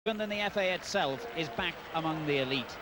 Than the FA itself is back among the elite.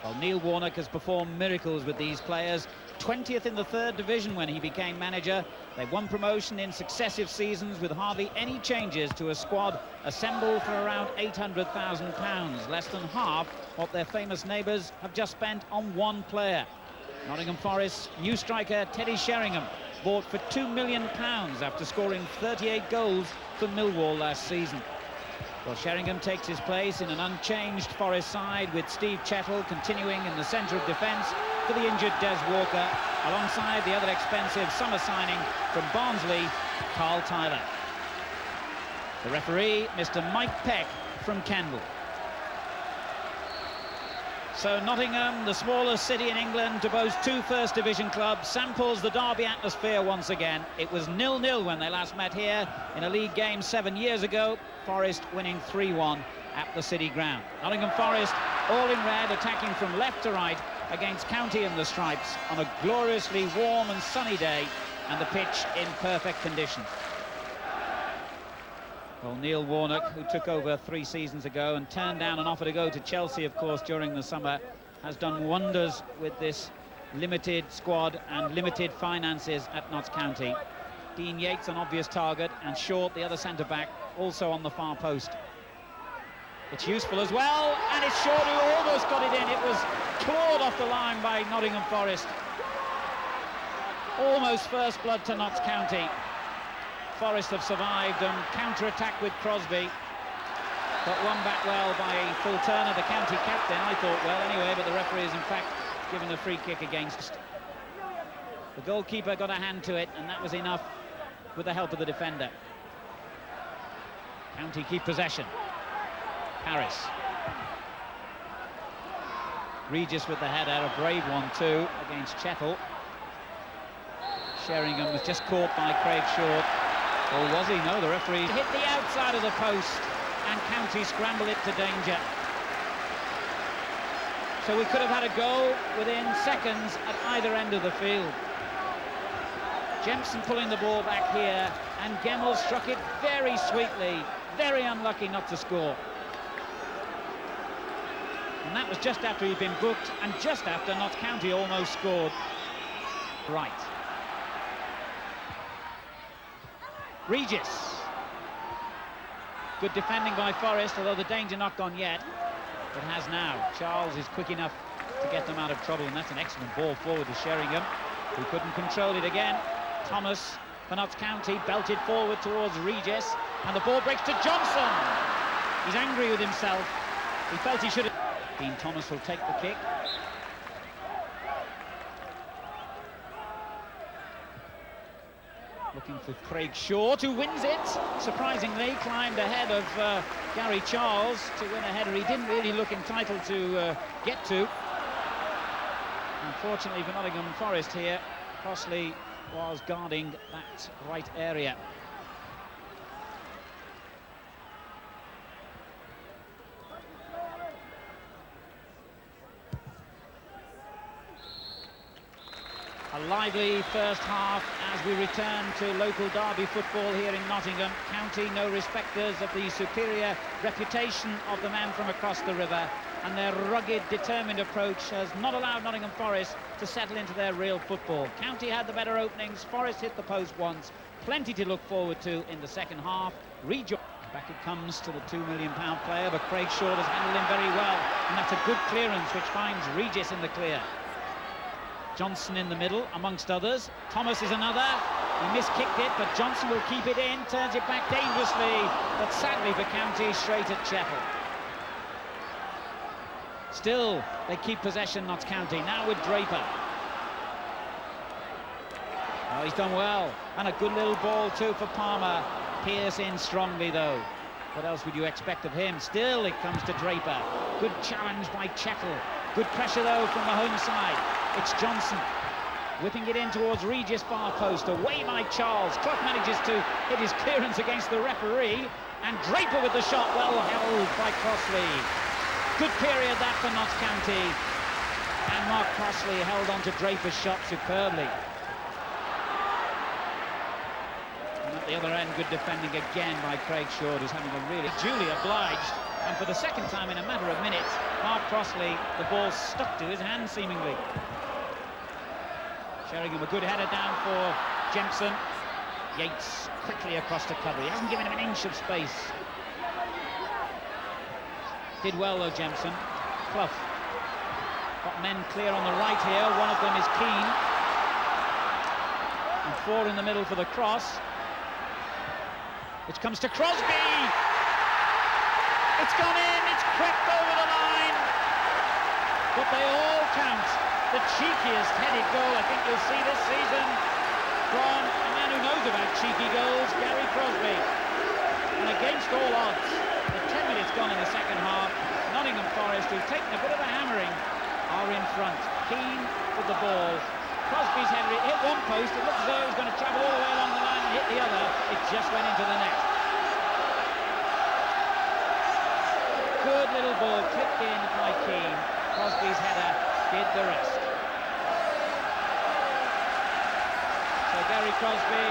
Well, Neil Warnock has performed miracles with these players. 20th in the third division when he became manager. They've won promotion in successive seasons with hardly any changes to a squad assembled for around £800,000, less than half what their famous neighbours have just spent on one player. Nottingham Forest's new striker Teddy Sheringham, bought for £2 million after scoring 38 goals for Millwall last season. Well, Sheringham takes his place in an unchanged Forest side, with Steve Chettle continuing in the centre of defence for the injured Des Walker, alongside the other expensive summer signing from Barnsley, Carl Tyler. The referee, Mr. Mike Peck from Kendal. So Nottingham, the smallest city in England to boast two First Division clubs, samples the derby atmosphere once again. It was 0-0 when they last met here in a league game 7 years ago. Forest winning 3-1 at the City Ground. Nottingham Forest, all in red, attacking from left to right against County in the stripes on a gloriously warm and sunny day, and the pitch in perfect condition. Well, Neil Warnock, who took over 3 seasons ago and turned down an offer to go to Chelsea, of course, during the summer, has done wonders with this limited squad and limited finances at Notts County. Dean Yates, an obvious target, and Short, the other centre-back, also on the far post. It's useful as well, and it's Short who almost got it in. It was clawed off the line by Nottingham Forest. Almost first blood to Notts County. Forest have survived and counter-attack with Crosby, but won back well by Phil Turner, the county captain. I thought well anyway, but the referee is in fact given a free kick against. The goalkeeper got a hand to it, and that was enough with the help of the defender. County keep possession. Harris. Regis with the header, a brave one too against Chettle. Sheringham was just caught by Craig Short. Or was he? No, the referee hit the outside of the post, and County scramble it to danger. So we could have had a goal within seconds at either end of the field. Jemson pulling the ball back here, and Gemmell struck it very sweetly. Very unlucky not to score. And that was just after he'd been booked, and just after Notts County almost scored. Right. Regis. Good defending by Forest, although the danger not gone yet. It has now. Charles is quick enough to get them out of trouble, and that's an excellent ball forward to Sheringham, who couldn't control it again. Thomas for Notts County belted forward towards Regis, and the ball breaks to Johnson. He's angry with himself. He felt he should have. Dean Thomas will take the kick. Looking for Craig Short, who wins it. Surprisingly, climbed ahead of Gary Charles to win a header he didn't really look entitled to get to. Unfortunately for Nottingham Forest here, Crossley was guarding that right area. A lively first half as we return to local derby football here in Nottingham. County no respecters of the superior reputation of the men from across the river, and their rugged, determined approach has not allowed Nottingham Forest to settle into their real football. County had the better openings, Forest hit the post once. Plenty to look forward to in the second half. Back it comes to the £2 million player, but Craig Short has handled him very well, and that's a good clearance which finds Regis in the clear. Johnson in the middle, amongst others. Thomas is another. He miskicked it, but Johnson will keep it in, turns it back dangerously, but sadly for County, straight at Chettle. Still, they keep possession, Notts County, now with Draper. Oh, he's done well, and a good little ball too for Palmer. Pearce in strongly though. What else would you expect of him? Still, it comes to Draper. Good challenge by Chettle. Good pressure though from the home side. It's Johnson whipping it in towards Regis far post, away by Charles. Clough manages to hit his clearance against the referee, and Draper with the shot, well held by Crossley. Good period that for Notts County, and Mark Crossley held on to Draper's shot superbly. And at the other end, good defending again by Craig Short, who's having a really duly obliged And for the second time in a matter of minutes, Mark Crossley, the ball stuck to his hand seemingly. Sheringham, a good header down for Jemson. Yates quickly across to cover. He hasn't given him an inch of space. Did well though, Jemson. Clough. Got men clear on the right here. One of them is Keane. And 4 in the middle for the cross. Which comes to Crosby. It's gone in, it's crept over the line. But they all count. The cheekiest headed goal I think you'll see this season from a man who knows about cheeky goals, Gary Crosby. And against all odds, with 10 minutes gone in the second half, Nottingham Forest, who've taken a bit of a hammering, are in front. Keane with the ball. Crosby's header, it hit one post, it looked as though it was going to travel all the way along the line and hit the other. It just went into the net. Good little ball clipped in by Keane. Crosby's header did the rest. So Gary Crosby,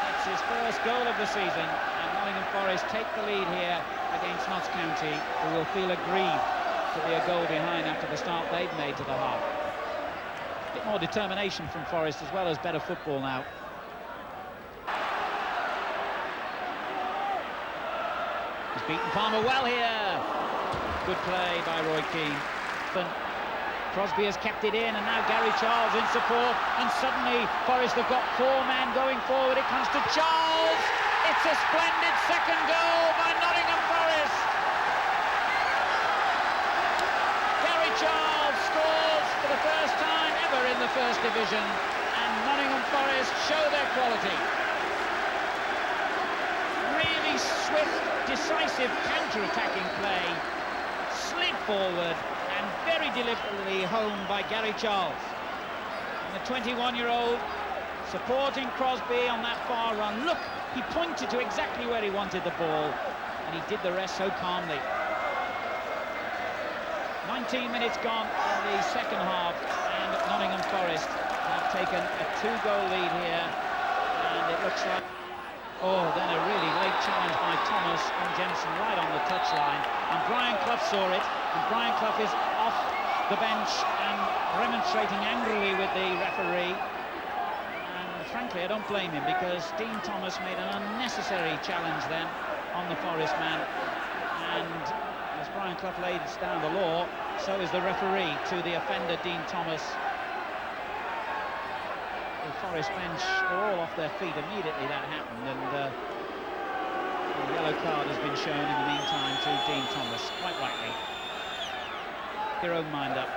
it's his first goal of the season, and Nottingham Forest take the lead here against Notts County, who will feel aggrieved to be a goal behind after the start they've made to the half. A bit more determination from Forest as well as better football now. He's beaten Palmer well here. Good play by Roy Keane. But Crosby has kept it in, and now Gary Charles in support, and suddenly Forest have got 4 men going forward. It comes to Charles. It's a splendid second goal by Nottingham Forest. Gary Charles scores for the first time ever in the First Division, and Nottingham Forest show their quality. Really swift, decisive counter-attacking play, slid forward and very deliberately home by Gary Charles. And the 21-year-old supporting Crosby on that far run. Look, he pointed to exactly where he wanted the ball, and he did the rest so calmly. 19 minutes gone in the second half, and Nottingham Forest have taken a 2-goal lead here, and it looks like... Oh, then a really late challenge by Thomas on Jensen right on the touchline, and Brian Clough saw it, and Brian Clough is off the bench and remonstrating angrily with the referee. And frankly, I don't blame him, because Dean Thomas made an unnecessary challenge then on the Forest man, and as Brian Clough lays down the law, so is the referee to the offender, Dean Thomas. The Forest bench were all off their feet immediately that happened, and the yellow card has been shown in the meantime to Dean Thomas, quite rightly. Your own mind up.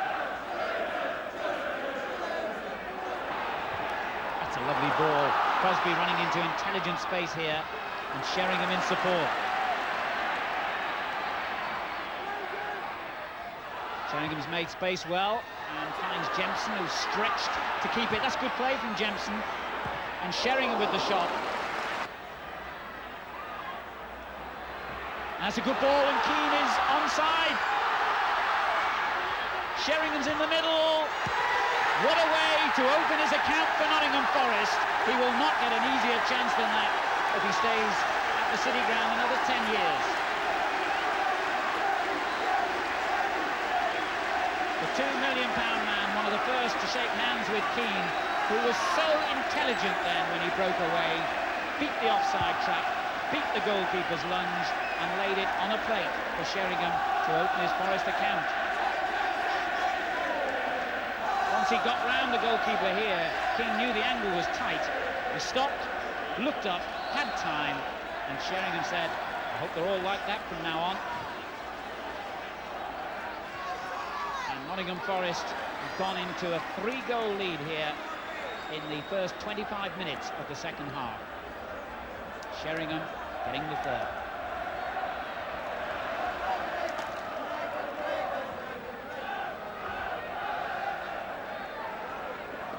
That's a lovely ball. Crosby running into intelligent space here, and Sheringham in support. Sheringham's made space well, and finds Jemson, who's stretched to keep it. That's good play from Jemson. And Sheringham with the shot. That's a good ball, and Keane is onside. Sheringham's in the middle. What a way to open his account for Nottingham Forest. He will not get an easier chance than that if he stays at the City Ground another 10 years. The £2 million man, one of the first to shake hands with Keane, who was so intelligent then when he broke away, beat the offside trap, beat the goalkeeper's lunge, and laid it on a plate for Sheringham to open his Forest account. Once he got round the goalkeeper here, Keane knew the angle was tight. He stopped, looked up, had time, and Sheringham said, I hope they're all like that from now on. Nottingham Forest have gone into a 3-goal lead here in the first 25 minutes of the second half. Sheringham getting the third.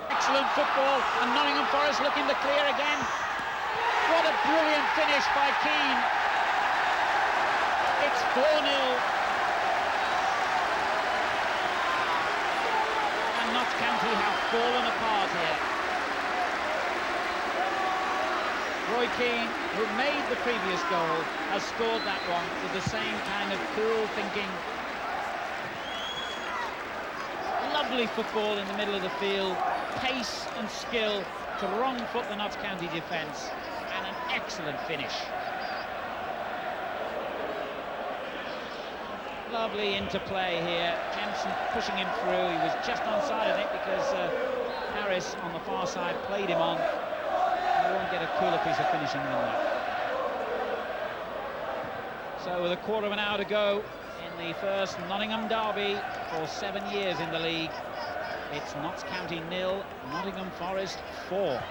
Excellent football, and Nottingham Forest looking to clear again. What a brilliant finish by Keane. It's 4-0. Notts County have fallen apart here. Roy Keane, who made the previous goal, has scored that one with the same kind of cool thinking. Lovely football in the middle of the field, pace and skill to wrong-foot the Notts County defence, and an excellent finish. Lovely interplay here. Jensen pushing him through. He was just onside, I think, because Harris on the far side played him on. You won't get a cooler piece of finishing than that. So with a quarter of an hour to go in the first Nottingham derby for 7 years in the league, it's Notts County 0, Nottingham Forest 4.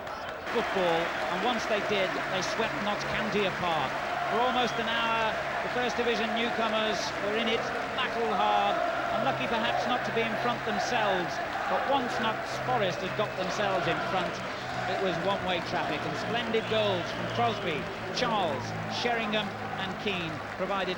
Football, and once they did, they swept Notts County apart. For almost an hour, the First Division newcomers were in it, battled hard, unlucky perhaps not to be in front themselves, but once Notts Forest had got themselves in front, it was one-way traffic, and splendid goals from Crosby, Charles, Sheringham and Keane provided